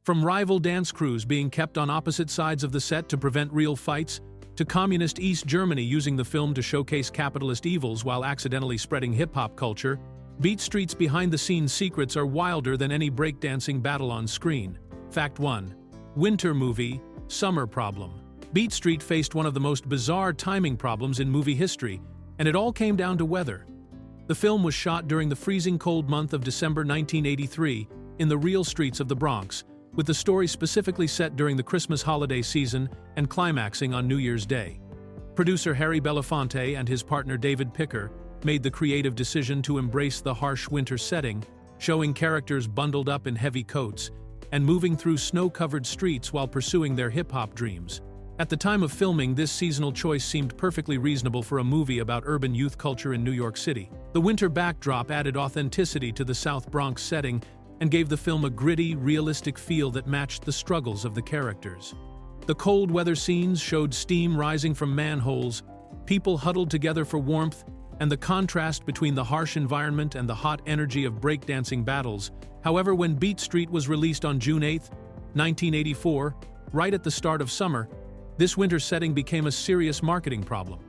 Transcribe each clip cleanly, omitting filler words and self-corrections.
From rival dance crews being kept on opposite sides of the set to prevent real fights, to communist East Germany using the film to showcase capitalist evils while accidentally spreading hip-hop culture, Beat Street's behind-the-scenes secrets are wilder than any breakdancing battle on screen. Fact 1. Winter movie, summer problem. Beat Street faced one of the most bizarre timing problems in movie history, and it all came down to weather. The film was shot during the freezing cold month of December 1983 in the real streets of the Bronx, with the story specifically set during the Christmas holiday season and climaxing on New Year's Day. Producer Harry Belafonte and his partner David Picker made the creative decision to embrace the harsh winter setting, showing characters bundled up in heavy coats and moving through snow-covered streets while pursuing their hip-hop dreams. At the time of filming, this seasonal choice seemed perfectly reasonable for a movie about urban youth culture in New York City. The winter backdrop added authenticity to the South Bronx setting and gave the film a gritty, realistic feel that matched the struggles of the characters. The cold weather scenes showed steam rising from manholes, people huddled together for warmth, and the contrast between the harsh environment and the hot energy of breakdancing battles. However, when Beat Street was released on June 8, 1984, right at the start of summer, this winter setting became a serious marketing problem.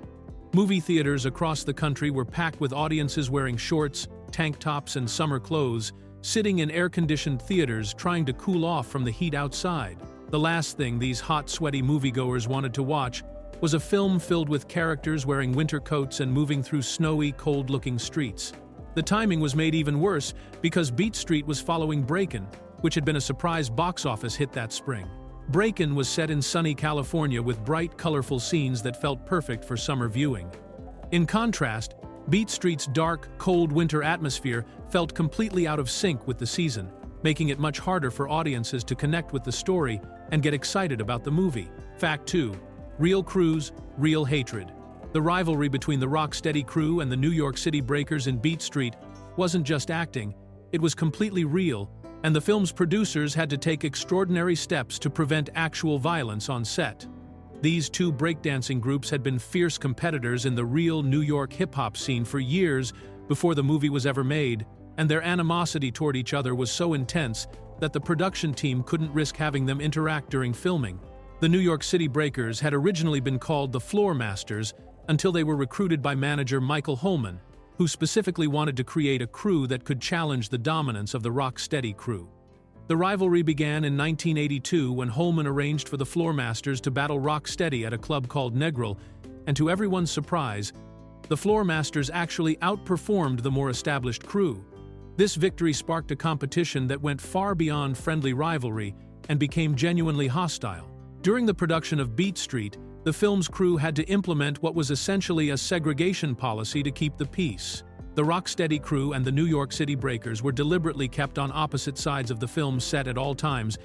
Movie theaters across the country were packed with audiences wearing shorts, tank tops, and summer clothes, sitting in air-conditioned theaters trying to cool off from the heat outside. The last thing these hot, sweaty moviegoers wanted to watch was a film filled with characters wearing winter coats and moving through snowy, cold-looking streets. The timing was made even worse because Beat Street was following Breakin', which had been a surprise box office hit that spring. Breakin' was set in sunny California with bright, colorful scenes that felt perfect for summer viewing. In contrast, Beat Street's dark, cold winter atmosphere felt completely out of sync with the season, making it much harder for audiences to connect with the story and get excited about the movie. Fact 2. Real crews, real hatred. The rivalry between the Rocksteady crew and the New York City Breakers in Beat Street wasn't just acting, it was completely real, and the film's producers had to take extraordinary steps to prevent actual violence on set. These two breakdancing groups had been fierce competitors in the real New York hip-hop scene for years before the movie was ever made, and their animosity toward each other was so intense that the production team couldn't risk having them interact during filming. The New York City Breakers had originally been called the Floor Masters until they were recruited by manager Michael Holman, who specifically wanted to create a crew that could challenge the dominance of the Rocksteady crew. The rivalry began in 1982 when Holman arranged for the Floor Masters to battle Rocksteady at a club called Negril, and to everyone's surprise, the Floor Masters actually outperformed the more established crew. This victory sparked a competition that went far beyond friendly rivalry and became genuinely hostile. During the production of Beat Street, the film's crew had to implement what was essentially a segregation policy to keep the peace. The Rocksteady crew and the New York City Breakers were deliberately kept on opposite sides of the film's set at all times,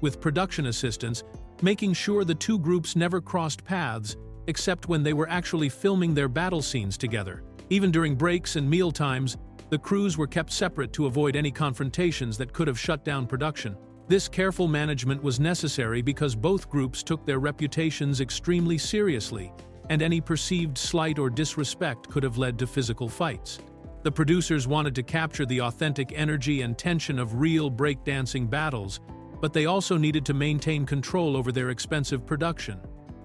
with production assistants making sure the two groups never crossed paths except when they were actually filming their battle scenes together. Even during breaks and meal times, the crews were kept separate to avoid any confrontations that could have shut down production. This careful management was necessary because both groups took their reputations extremely seriously, and any perceived slight or disrespect could have led to physical fights. The producers wanted to capture the authentic energy and tension of real breakdancing battles, but they also needed to maintain control over their expensive production.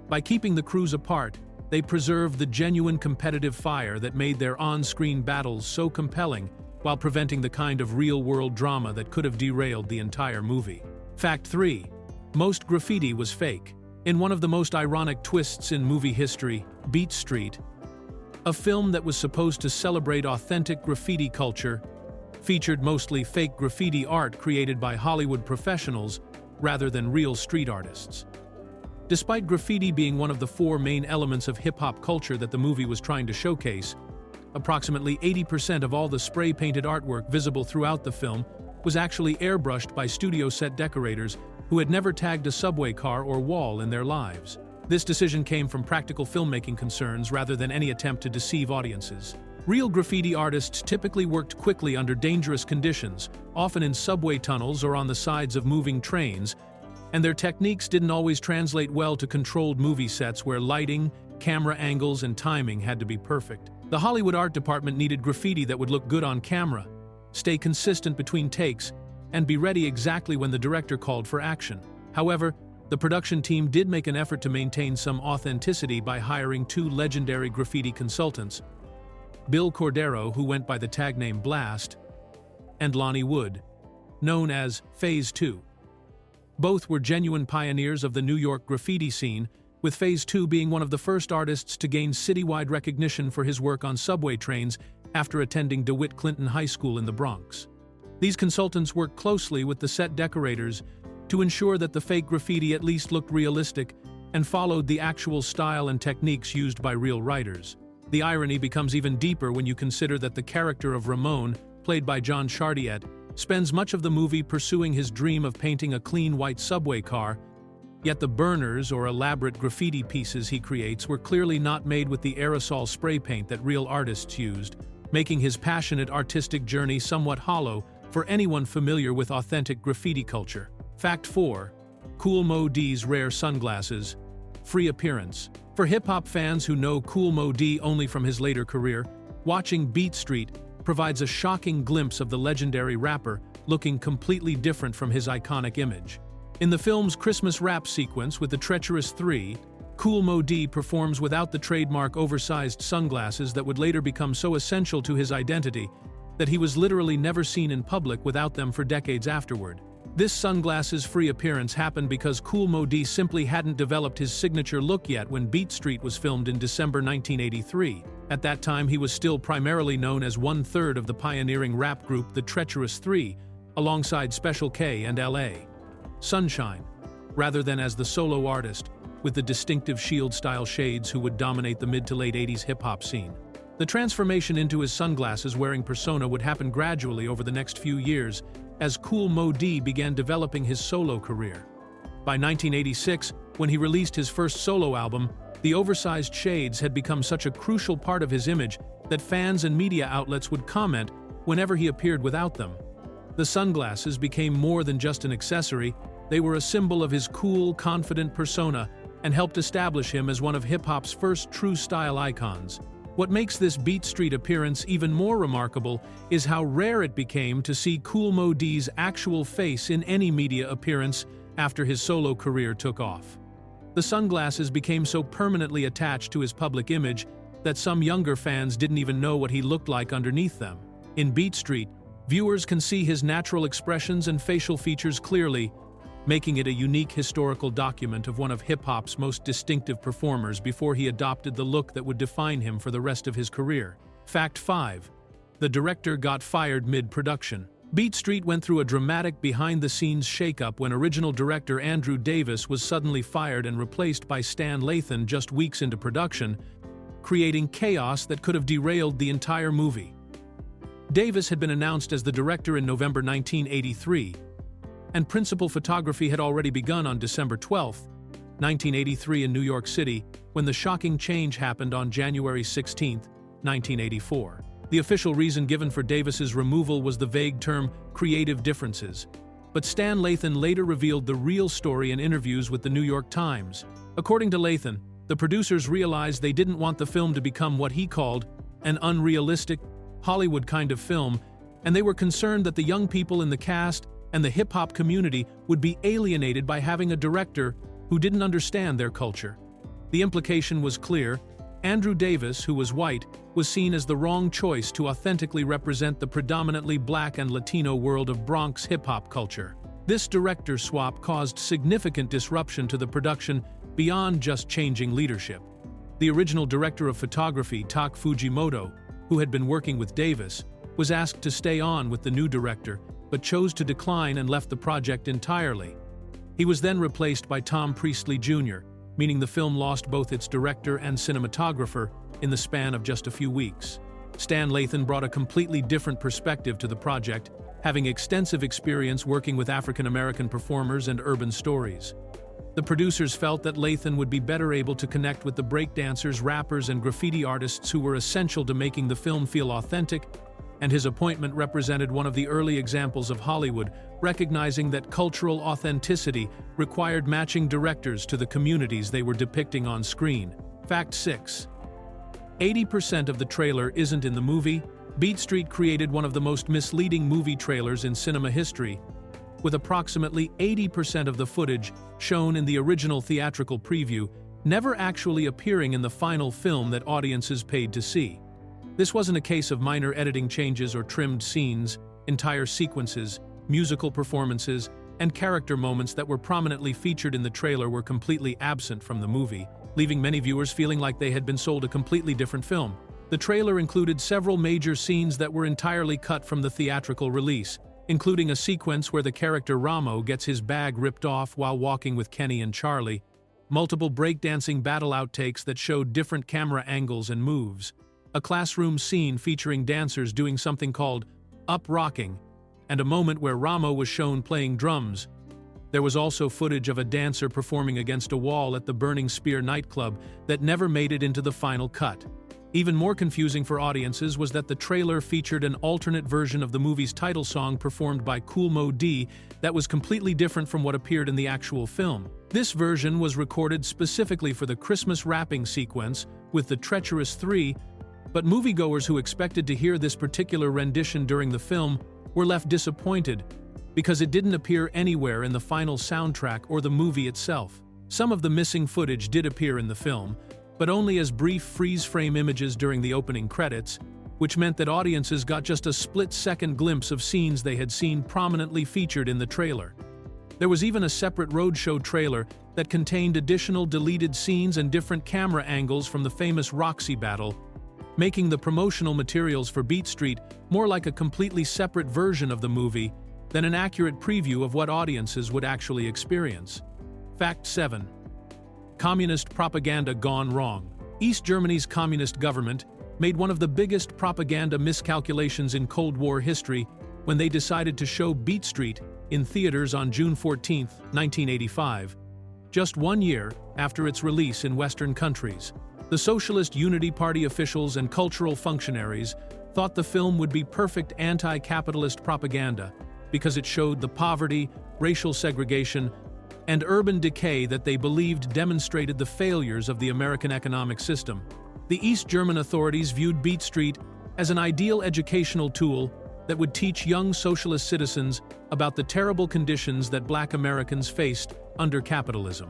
By keeping the crews apart, they preserved the genuine competitive fire that made their on-screen battles so compelling, while preventing the kind of real-world drama that could have derailed the entire movie. Fact 3. Most graffiti was fake. In one of the most ironic twists in movie history, Beat Street, a film that was supposed to celebrate authentic graffiti culture, featured mostly fake graffiti art created by Hollywood professionals rather than real street artists. Despite graffiti being one of the four main elements of hip-hop culture that the movie was trying to showcase, approximately 80% of all the spray-painted artwork visible throughout the film was actually airbrushed by studio set decorators who had never tagged a subway car or wall in their lives. This decision came from practical filmmaking concerns rather than any attempt to deceive audiences. Real graffiti artists typically worked quickly under dangerous conditions, often in subway tunnels or on the sides of moving trains, and their techniques didn't always translate well to controlled movie sets where lighting, camera angles, and timing had to be perfect. The Hollywood art department needed graffiti that would look good on camera, stay consistent between takes, and be ready exactly when the director called for action. However, the production team did make an effort to maintain some authenticity by hiring two legendary graffiti consultants, Bill Cordero, who went by the tag name Blast, and Lonnie Wood, known as Phase 2. Both were genuine pioneers of the New York graffiti scene, with Phase 2 being one of the first artists to gain citywide recognition for his work on subway trains after attending DeWitt Clinton High School in the Bronx. These consultants worked closely with the set decorators to ensure that the fake graffiti at least looked realistic and followed the actual style and techniques used by real writers. The irony becomes even deeper when you consider that the character of Ramon, played by John Chartiet, spends much of the movie pursuing his dream of painting a clean white subway car, yet the burners or elaborate graffiti pieces he creates were clearly not made with the aerosol spray paint that real artists used, making his passionate artistic journey somewhat hollow for anyone familiar with authentic graffiti culture. Fact 4. Kool Moe Dee's rare sunglasses. Free appearance. For hip-hop fans who know Kool Moe Dee only from his later career, watching Beat Street provides a shocking glimpse of the legendary rapper looking completely different from his iconic image. In the film's Christmas rap sequence with the Treacherous Three, Kool Moe Dee performs without the trademark oversized sunglasses that would later become so essential to his identity that he was literally never seen in public without them for decades afterward. This sunglasses-free appearance happened because Kool Moe Dee simply hadn't developed his signature look yet when Beat Street was filmed in December 1983. At that time, he was still primarily known as one-third of the pioneering rap group The Treacherous Three, alongside Special K and L.A. Sunshine, rather than as the solo artist, with the distinctive Shield-style shades who would dominate the mid to late 80s hip-hop scene. The transformation into his sunglasses-wearing persona would happen gradually over the next few years as Kool Moe Dee began developing his solo career. By 1986, when he released his first solo album, the oversized shades had become such a crucial part of his image that fans and media outlets would comment whenever he appeared without them. The sunglasses became more than just an accessory, they were a symbol of his cool, confident persona and helped establish him as one of hip-hop's first true style icons. What makes this Beat Street appearance even more remarkable is how rare it became to see Kool Moe Dee's actual face in any media appearance after his solo career took off. The sunglasses became so permanently attached to his public image that some younger fans didn't even know what he looked like underneath them. In Beat Street, viewers can see his natural expressions and facial features clearly, making it a unique historical document of one of hip-hop's most distinctive performers before he adopted the look that would define him for the rest of his career. Fact 5. The director got fired mid-production. Beat Street went through a dramatic behind-the-scenes shakeup when original director Andrew Davis was suddenly fired and replaced by Stan Lathan just weeks into production, creating chaos that could have derailed the entire movie. Davis had been announced as the director in November 1983, and principal photography had already begun on December 12, 1983 in New York City, when the shocking change happened on January 16, 1984. The official reason given for Davis's removal was the vague term creative differences, but Stan Lathan later revealed the real story in interviews with the New York Times. According to Lathan, the producers realized they didn't want the film to become what he called an unrealistic, Hollywood kind of film, and they were concerned that the young people in the cast and the hip-hop community would be alienated by having a director who didn't understand their culture. The implication was clear. Andrew Davis, who was white, was seen as the wrong choice to authentically represent the predominantly black and Latino world of Bronx hip-hop culture. This director swap caused significant disruption to the production beyond just changing leadership. The original director of photography, Tak Fujimoto, who had been working with Davis, was asked to stay on with the new director, but chose to decline and left the project entirely. He was then replaced by Tom Priestley Jr., meaning the film lost both its director and cinematographer in the span of just a few weeks. Stan Lathan brought a completely different perspective to the project, having extensive experience working with African-American performers and urban stories. The producers felt that Lathan would be better able to connect with the breakdancers, rappers, and graffiti artists who were essential to making the film feel authentic, and his appointment represented one of the early examples of Hollywood recognizing that cultural authenticity required matching directors to the communities they were depicting on screen. Fact 6. 80% of the trailer isn't in the movie. Beat Street created one of the most misleading movie trailers in cinema history, with approximately 80% of the footage shown in the original theatrical preview never actually appearing in the final film that audiences paid to see. This wasn't a case of minor editing changes or trimmed scenes. Entire sequences, musical performances, and character moments that were prominently featured in the trailer were completely absent from the movie, leaving many viewers feeling like they had been sold a completely different film. The trailer included several major scenes that were entirely cut from the theatrical release, including a sequence where the character Ramo gets his bag ripped off while walking with Kenny and Charlie, multiple breakdancing battle outtakes that showed different camera angles and moves, a classroom scene featuring dancers doing something called up-rocking, and a moment where Ramo was shown playing drums. There was also footage of a dancer performing against a wall at the Burning Spear nightclub that never made it into the final cut. Even more confusing for audiences was that the trailer featured an alternate version of the movie's title song performed by Kool Moe Dee that was completely different from what appeared in the actual film. This version was recorded specifically for the Christmas rapping sequence with the Treacherous 3, but moviegoers who expected to hear this particular rendition during the film were left disappointed because it didn't appear anywhere in the final soundtrack or the movie itself. Some of the missing footage did appear in the film, but only as brief freeze-frame images during the opening credits, which meant that audiences got just a split-second glimpse of scenes they had seen prominently featured in the trailer. There was even a separate roadshow trailer that contained additional deleted scenes and different camera angles from the famous Roxy battle, making the promotional materials for Beat Street more like a completely separate version of the movie than an accurate preview of what audiences would actually experience. Fact 7. Communist propaganda gone wrong. East Germany's communist government made one of the biggest propaganda miscalculations in Cold War history when they decided to show Beat Street in theaters on June 14, 1985, just 1 year after its release in Western countries. The Socialist Unity Party officials and cultural functionaries thought the film would be perfect anti-capitalist propaganda because it showed the poverty, racial segregation, and urban decay that they believed demonstrated the failures of the American economic system. The East German authorities viewed Beat Street as an ideal educational tool that would teach young socialist citizens about the terrible conditions that Black Americans faced under capitalism.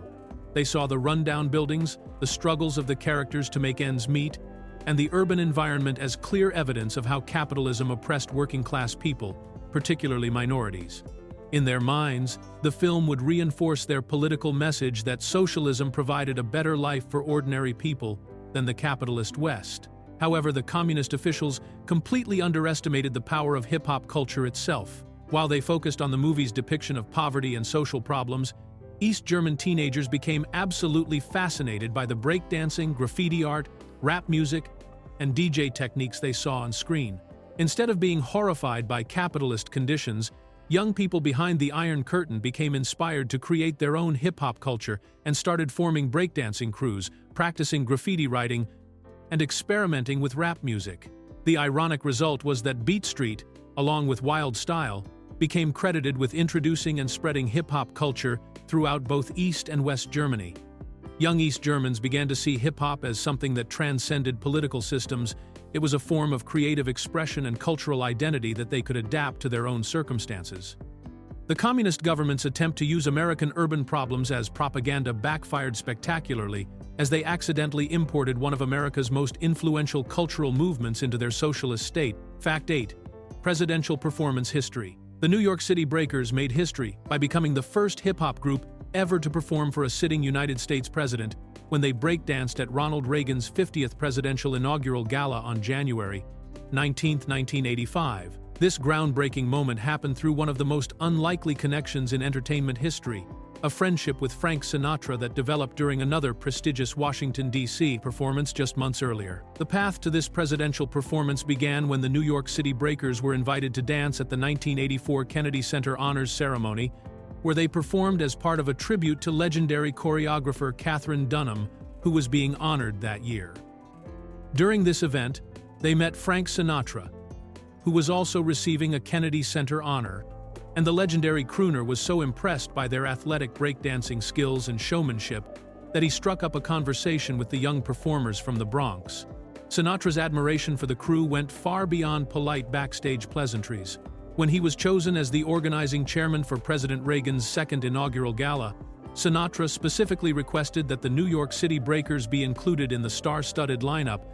They saw the rundown buildings, the struggles of the characters to make ends meet, and the urban environment as clear evidence of how capitalism oppressed working-class people, particularly minorities. In their minds, the film would reinforce their political message that socialism provided a better life for ordinary people than the capitalist West. However, the communist officials completely underestimated the power of hip-hop culture itself. While they focused on the movie's depiction of poverty and social problems, East German teenagers became absolutely fascinated by the breakdancing, graffiti art, rap music, and DJ techniques they saw on screen. Instead of being horrified by capitalist conditions, young people behind the Iron Curtain became inspired to create their own hip-hop culture and started forming breakdancing crews, practicing graffiti writing, and experimenting with rap music. The ironic result was that Beat Street, along with Wild Style, became credited with introducing and spreading hip-hop culture throughout both East and West Germany. Young East Germans began to see hip-hop as something that transcended political systems. It was a form of creative expression and cultural identity that they could adapt to their own circumstances. The communist government's attempt to use American urban problems as propaganda backfired spectacularly as they accidentally imported one of America's most influential cultural movements into their socialist state. Fact 8. Presidential performance history. The New York City Breakers made history by becoming the first hip-hop group ever to perform for a sitting United States president when they breakdanced at Ronald Reagan's 50th presidential inaugural gala on January 19, 1985. This groundbreaking moment happened through one of the most unlikely connections in entertainment history, a friendship with Frank Sinatra that developed during another prestigious Washington, D.C. performance just months earlier. The path to this presidential performance began when the New York City Breakers were invited to dance at the 1984 Kennedy Center Honors Ceremony, where they performed as part of a tribute to legendary choreographer Katherine Dunham, who was being honored that year. During this event, they met Frank Sinatra, who was also receiving a Kennedy Center honor, and the legendary crooner was so impressed by their athletic breakdancing skills and showmanship that he struck up a conversation with the young performers from the Bronx. Sinatra's admiration for the crew went far beyond polite backstage pleasantries. When he was chosen as the organizing chairman for President Reagan's second inaugural gala, Sinatra specifically requested that the New York City Breakers be included in the star-studded lineup.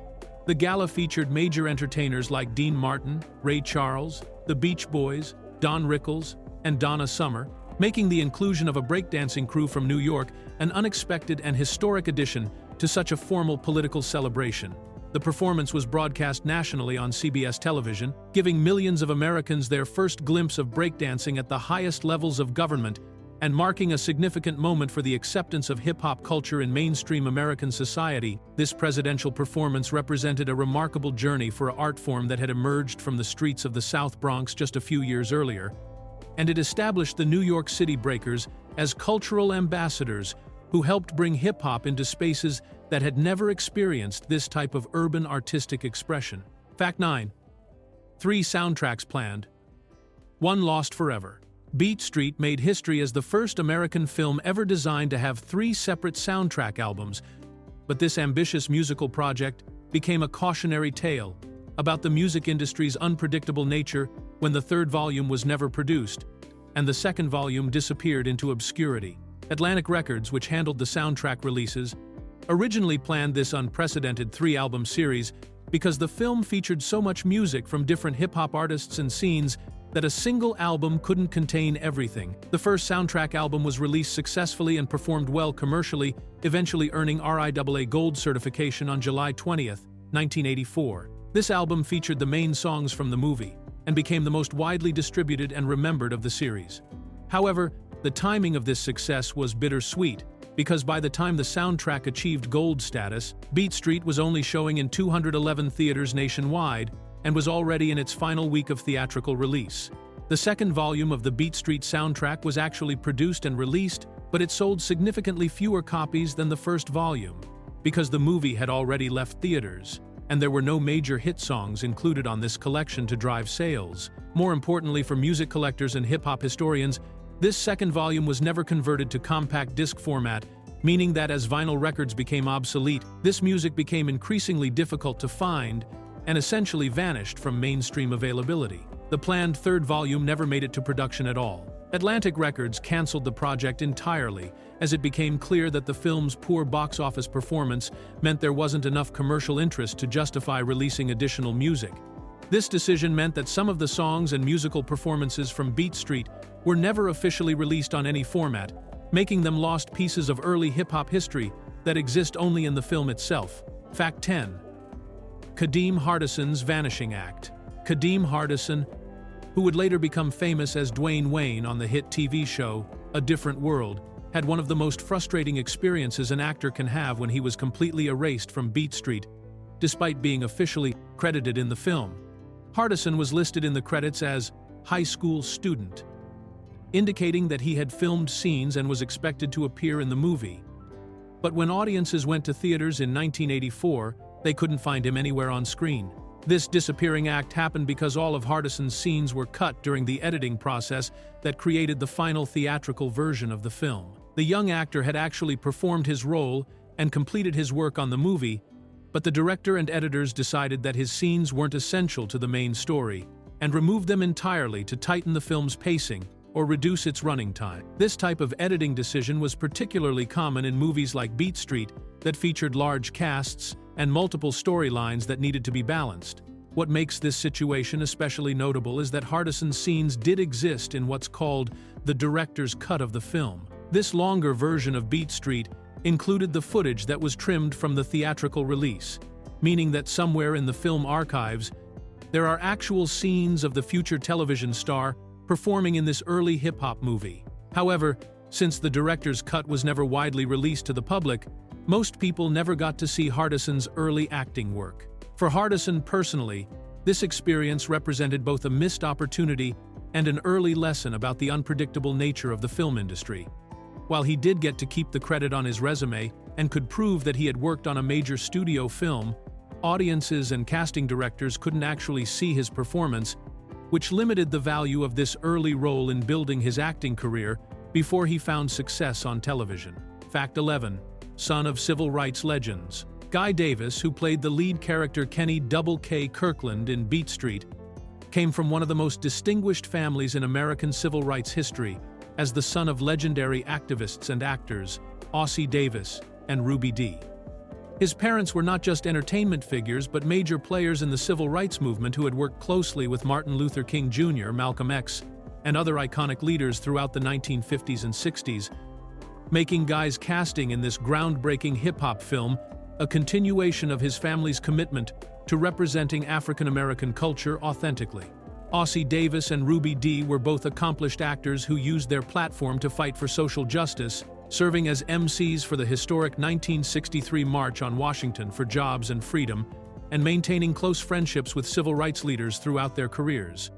The gala featured major entertainers like Dean Martin, Ray Charles, the Beach Boys, Don Rickles, and Donna Summer, making the inclusion of a breakdancing crew from New York an unexpected and historic addition to such a formal political celebration. The performance was broadcast nationally on CBS television, giving millions of Americans their first glimpse of breakdancing at the highest levels of government and marking a significant moment for the acceptance of hip-hop culture in mainstream American society. This presidential performance represented a remarkable journey for an art form that had emerged from the streets of the South Bronx just a few years earlier, and it established the New York City Breakers as cultural ambassadors who helped bring hip-hop into spaces that had never experienced this type of urban artistic expression. Fact 9. 3 soundtracks planned. 1 lost forever. Beat Street made history as the first American film ever designed to have 3 separate soundtrack albums, but this ambitious musical project became a cautionary tale about the music industry's unpredictable nature when the 3rd volume was never produced, and the 2nd volume disappeared into obscurity. Atlantic Records, which handled the soundtrack releases, originally planned this unprecedented 3-album series because the film featured so much music from different hip-hop artists and scenes that a single album couldn't contain everything. The first soundtrack album was released successfully and performed well commercially, eventually earning RIAA Gold certification on July 20, 1984. This album featured the main songs from the movie and became the most widely distributed and remembered of the series. However, the timing of this success was bittersweet, because by the time the soundtrack achieved gold status, Beat Street was only showing in 211 theaters nationwide and was already in its final week of theatrical release. The 2nd volume of the Beat Street soundtrack was actually produced and released, but it sold significantly fewer copies than the 1st volume, because the movie had already left theaters, and there were no major hit songs included on this collection to drive sales. More importantly for music collectors and hip-hop historians, this 2nd volume was never converted to compact disc format, meaning that as vinyl records became obsolete, this music became increasingly difficult to find and essentially vanished from mainstream availability. The planned 3rd volume never made it to production at all. Atlantic Records canceled the project entirely, as it became clear that the film's poor box office performance meant there wasn't enough commercial interest to justify releasing additional music. This decision meant that some of the songs and musical performances from Beat Street were never officially released on any format, making them lost pieces of early hip-hop history that exist only in the film itself. Fact 10. Kadeem Hardison's Vanishing Act. Kadeem Hardison, who would later become famous as Dwayne Wayne on the hit TV show A Different World, had one of the most frustrating experiences an actor can have when he was completely erased from Beat Street, despite being officially credited in the film. Hardison was listed in the credits as high school student, indicating that he had filmed scenes and was expected to appear in the movie. But when audiences went to theaters in 1984, they couldn't find him anywhere on screen. This disappearing act happened because all of Hardison's scenes were cut during the editing process that created the final theatrical version of the film. The young actor had actually performed his role and completed his work on the movie, but the director and editors decided that his scenes weren't essential to the main story and removed them entirely to tighten the film's pacing or reduce its running time. This type of editing decision was particularly common in movies like Beat Street that featured large casts and multiple storylines that needed to be balanced. What makes this situation especially notable is that Hardison's scenes did exist in what's called the director's cut of the film. This longer version of Beat Street included the footage that was trimmed from the theatrical release, meaning that somewhere in the film archives, there are actual scenes of the future television star performing in this early hip-hop movie. However, since the director's cut was never widely released to the public, most people never got to see Hardison's early acting work. For Hardison personally, this experience represented both a missed opportunity and an early lesson about the unpredictable nature of the film industry. While he did get to keep the credit on his resume and could prove that he had worked on a major studio film, audiences and casting directors couldn't actually see his performance, which limited the value of this early role in building his acting career before he found success on television. Fact 11. Son of civil rights legends. Guy Davis, who played the lead character Kenny "Double K" Kirkland in Beat Street, came from one of the most distinguished families in American civil rights history, as the son of legendary activists and actors, Ossie Davis and Ruby Dee. His parents were not just entertainment figures but major players in the civil rights movement who had worked closely with Martin Luther King Jr., Malcolm X, and other iconic leaders throughout the 1950s and 60s, making Guy's casting in this groundbreaking hip-hop film a continuation of his family's commitment to representing African-American culture authentically. Ossie Davis and Ruby Dee were both accomplished actors who used their platform to fight for social justice, serving as MCs for the historic 1963 March on Washington for Jobs and Freedom, and maintaining close friendships with civil rights leaders throughout their careers.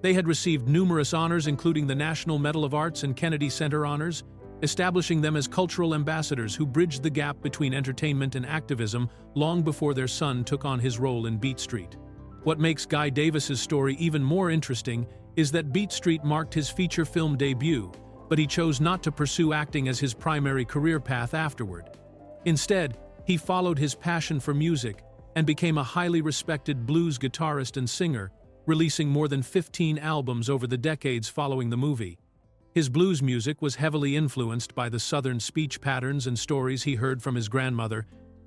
They had received numerous honors, including the National Medal of Arts and Kennedy Center honors, establishing them as cultural ambassadors who bridged the gap between entertainment and activism long before their son took on his role in Beat Street. What makes Guy Davis's story even more interesting is that Beat Street marked his feature film debut, but he chose not to pursue acting as his primary career path afterward. Instead, he followed his passion for music and became a highly respected blues guitarist and singer, releasing more than 15 albums over the decades following the movie. His blues music was heavily influenced by the Southern speech patterns and stories he heard from his grandmother,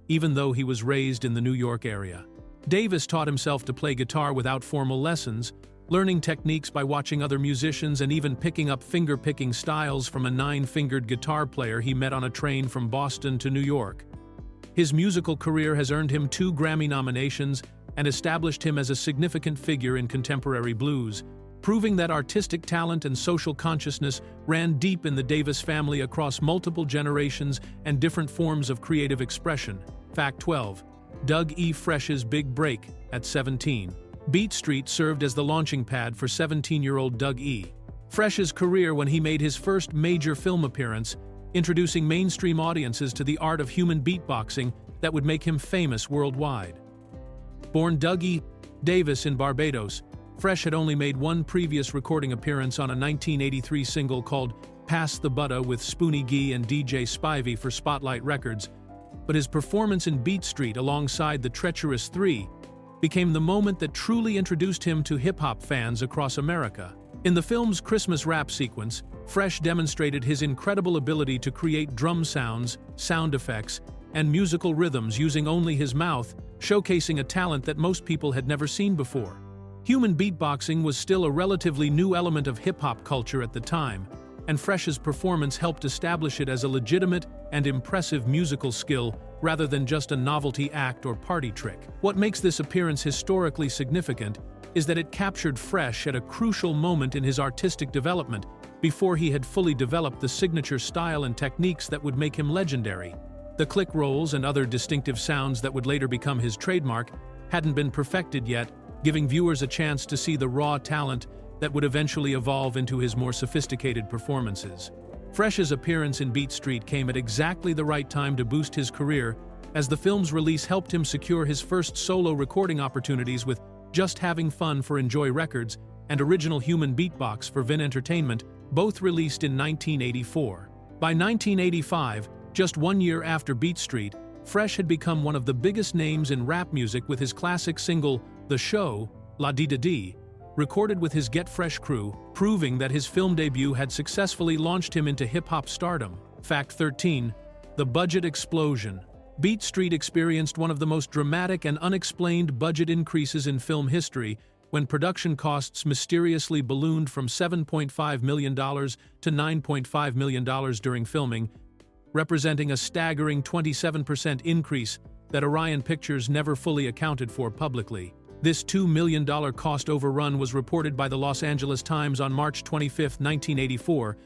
even though he was raised in the New York area. Davis taught himself to play guitar without formal lessons, learning techniques by watching other musicians and even picking up finger-picking styles from a nine-fingered guitar player he met on a train from Boston to New York. His musical career has earned him 2 Grammy nominations and established him as a significant figure in contemporary blues, proving that artistic talent and social consciousness ran deep in the Davis family across multiple generations and different forms of creative expression. Fact 12. Doug E. Fresh's big break at 17. Beat Street served as the launching pad for 17-year-old Doug E. Fresh's career when he made his first major film appearance, introducing mainstream audiences to the art of human beatboxing that would make him famous worldwide. Born Doug E. Davis in Barbados, Fresh had only made one previous recording appearance on a 1983 single called Pass the Butter with Spoonie Gee and DJ Spivey for Spotlight Records, but his performance in Beat Street alongside the Treacherous Three became the moment that truly introduced him to hip-hop fans across America. In the film's Christmas rap sequence, Fresh demonstrated his incredible ability to create drum sounds, sound effects, and musical rhythms using only his mouth, showcasing a talent that most people had never seen before. Human beatboxing was still a relatively new element of hip-hop culture at the time, and Fresh's performance helped establish it as a legitimate and impressive musical skill rather than just a novelty act or party trick. What makes this appearance historically significant is that it captured Fresh at a crucial moment in his artistic development before he had fully developed the signature style and techniques that would make him legendary. The click rolls and other distinctive sounds that would later become his trademark hadn't been perfected yet, giving viewers a chance to see the raw talent that would eventually evolve into his more sophisticated performances. Fresh's appearance in Beat Street came at exactly the right time to boost his career, as the film's release helped him secure his first solo recording opportunities with Just Having Fun for Enjoy Records and Original Human Beatbox for Vin Entertainment, both released in 1984. By 1985, just 1 year after Beat Street, Fresh had become one of the biggest names in rap music with his classic single, The Show, La Dee Da Dee, recorded with his Get Fresh crew, proving that his film debut had successfully launched him into hip-hop stardom. Fact 13. The budget explosion. Beat Street experienced one of the most dramatic and unexplained budget increases in film history when production costs mysteriously ballooned from $7.5 million to $9.5 million during filming, representing a staggering 27% increase that Orion Pictures never fully accounted for publicly. This $2 million cost overrun was reported by the Los Angeles Times on March 25, 1984,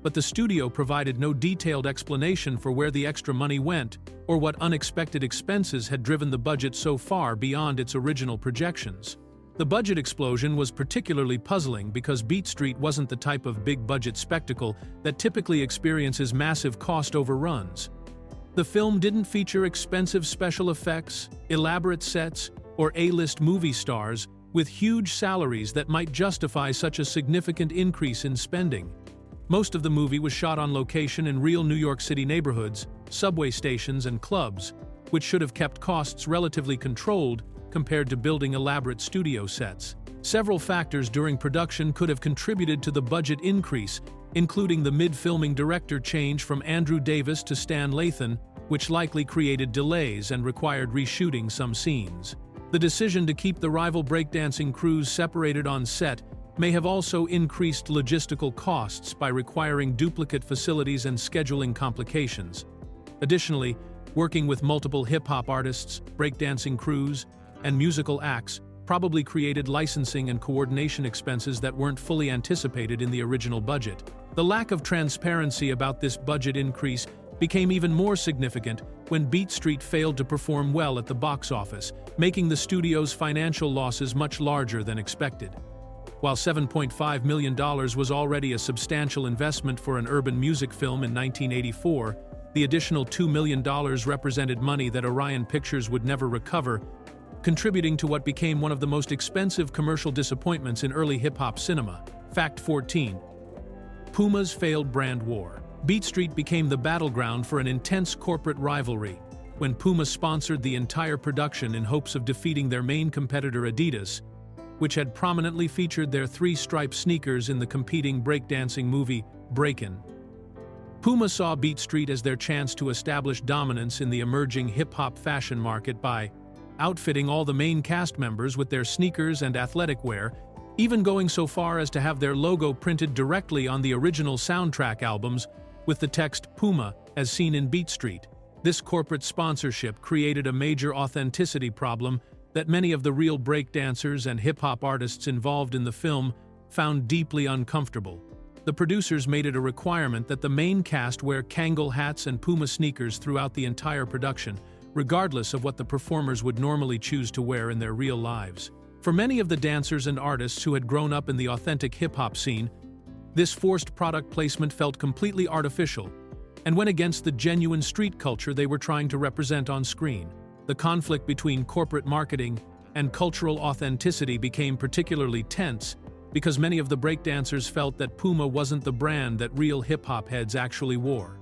but the studio provided no detailed explanation for where the extra money went or what unexpected expenses had driven the budget so far beyond its original projections. The budget explosion was particularly puzzling because Beat Street wasn't the type of big-budget spectacle that typically experiences massive cost overruns. The film didn't feature expensive special effects, elaborate sets, or A-list movie stars with huge salaries that might justify such a significant increase in spending. Most of the movie was shot on location in real New York City neighborhoods, subway stations, and clubs, which should have kept costs relatively controlled compared to building elaborate studio sets. Several factors during production could have contributed to the budget increase, including the mid-filming director change from Andrew Davis to Stan Lathan, which likely created delays and required reshooting some scenes. The decision to keep the rival breakdancing crews separated on set may have also increased logistical costs by requiring duplicate facilities and scheduling complications. Additionally, working with multiple hip-hop artists, breakdancing crews, and musical acts probably created licensing and coordination expenses that weren't fully anticipated in the original budget. The lack of transparency about this budget increase became even more significant when Beat Street failed to perform well at the box office, making the studio's financial losses much larger than expected. While $7.5 million was already a substantial investment for an urban music film in 1984, the additional $2 million represented money that Orion Pictures would never recover, contributing to what became one of the most expensive commercial disappointments in early hip-hop cinema. Fact 14. Puma's failed brand war. Beat Street became the battleground for an intense corporate rivalry, when Puma sponsored the entire production in hopes of defeating their main competitor Adidas, which had prominently featured their three-stripe sneakers in the competing breakdancing movie Breakin'. Puma saw Beat Street as their chance to establish dominance in the emerging hip-hop fashion market by outfitting all the main cast members with their sneakers and athletic wear, even going so far as to have their logo printed directly on the original soundtrack albums with the text Puma, as seen in Beat Street. This corporate sponsorship created a major authenticity problem that many of the real breakdancers and hip-hop artists involved in the film found deeply uncomfortable. The producers made it a requirement that the main cast wear Kangol hats and Puma sneakers throughout the entire production, regardless of what the performers would normally choose to wear in their real lives. For many of the dancers and artists who had grown up in the authentic hip-hop scene, this forced product placement felt completely artificial and went against the genuine street culture they were trying to represent on screen. The conflict between corporate marketing and cultural authenticity became particularly tense because many of the breakdancers felt that Puma wasn't the brand that real hip-hop heads actually wore.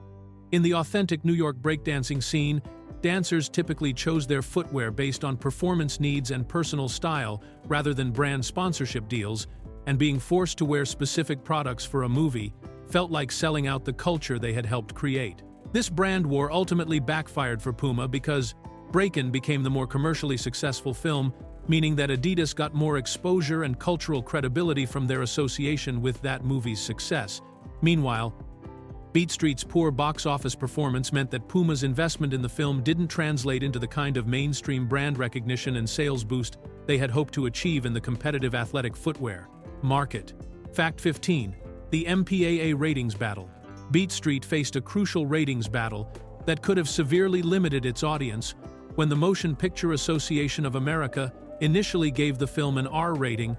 In the authentic New York breakdancing scene, dancers typically chose their footwear based on performance needs and personal style rather than brand sponsorship deals, and being forced to wear specific products for a movie felt like selling out the culture they had helped create. This brand war ultimately backfired for Puma because Breakin' became the more commercially successful film, meaning that Adidas got more exposure and cultural credibility from their association with that movie's success. Meanwhile, Beat Street's poor box office performance meant that Puma's investment in the film didn't translate into the kind of mainstream brand recognition and sales boost they had hoped to achieve in the competitive athletic footwear market. Fact 15. The MPAA ratings battle. Beat Street faced a crucial ratings battle that could have severely limited its audience when the Motion Picture Association of America initially gave the film an R rating,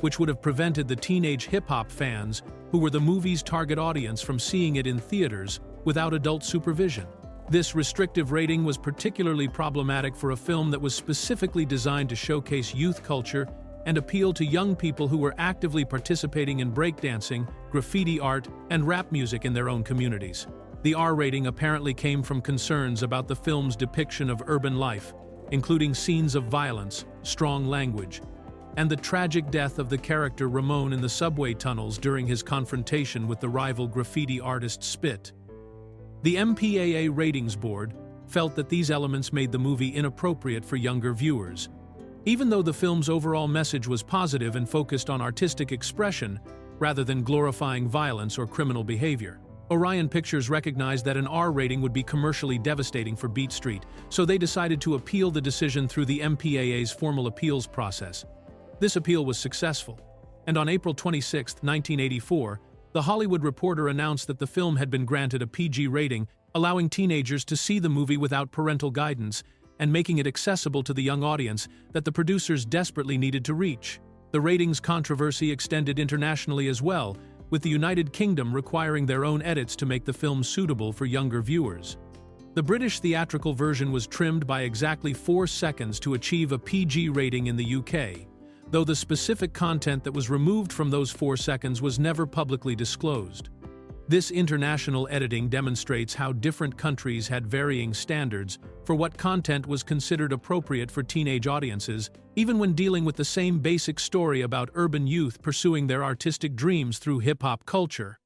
which would have prevented the teenage hip-hop fans who were the movie's target audience from seeing it in theaters without adult supervision. This restrictive rating was particularly problematic for a film that was specifically designed to showcase youth culture and appeal to young people who were actively participating in breakdancing, graffiti art, and rap music in their own communities. The R rating apparently came from concerns about the film's depiction of urban life, including scenes of violence, strong language, and the tragic death of the character Ramon in the subway tunnels during his confrontation with the rival graffiti artist Spit. The MPAA Ratings Board felt that these elements made the movie inappropriate for younger viewers. Even though the film's overall message was positive and focused on artistic expression rather than glorifying violence or criminal behavior, Orion Pictures recognized that an R rating would be commercially devastating for Beat Street, so they decided to appeal the decision through the MPAA's formal appeals process. This appeal was successful, and on April 26, 1984, The Hollywood Reporter announced that the film had been granted a PG rating, allowing teenagers to see the movie without parental guidance and making it accessible to the young audience that the producers desperately needed to reach. The ratings controversy extended internationally as well, with the United Kingdom requiring their own edits to make the film suitable for younger viewers. The British theatrical version was trimmed by exactly 4 seconds to achieve a PG rating in the UK, though the specific content that was removed from those 4 seconds was never publicly disclosed. This international editing demonstrates how different countries had varying standards for what content was considered appropriate for teenage audiences, even when dealing with the same basic story about urban youth pursuing their artistic dreams through hip-hop culture.